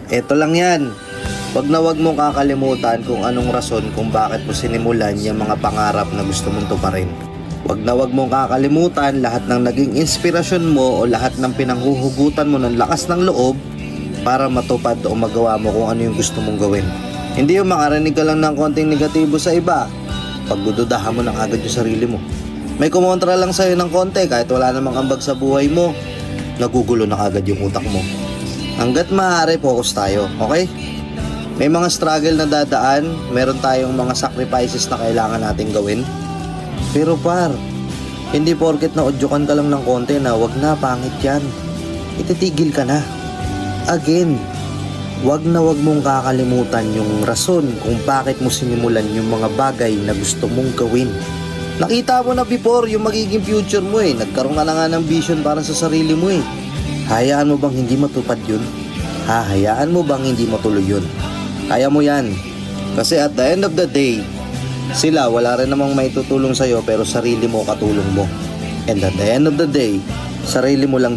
Eto lang yan. Wag na wag mong kakalimutan kung anong rason kung bakit mo sinimulan yung mga pangarap na gusto mong tuparin. Wag na wag mong kakalimutan lahat ng naging inspirasyon mo o lahat ng pinanghuhugutan mo ng lakas ng loob para matupad o magawa mo kung ano yung gusto mong gawin. Hindi yung makarinig ka lang ng konting negatibo sa iba, pagdududahan mo ng agad yung sarili mo. May kumontra lang sa'yo ng konti kahit wala namang ambag sa buhay mo, nagugulo na agad yung utak mo. Hanggat maaari, focus tayo, okay? May mga struggle na dadaan, meron tayong mga sacrifices na kailangan nating gawin. Pero par, hindi porket na udyukan ka lang ng konti na wag na, pangit yan. Ititigil ka na. Again, wag na wag mong kakalimutan yung rason kung bakit mo sinimulan yung mga bagay na gusto mong gawin. Nakita mo na before yung magiging future mo eh. Nagkaroon ka na nga ng vision para sa sarili mo eh. Hayaan mo bang hindi matupad yun? Hayaan mo bang hindi matuloy yun? Kaya mo yan. Kasi at the end of the day, sila wala rin namang may tutulong sa'yo pero sarili mo katulong mo. And at the end of the day, sarili mo lang din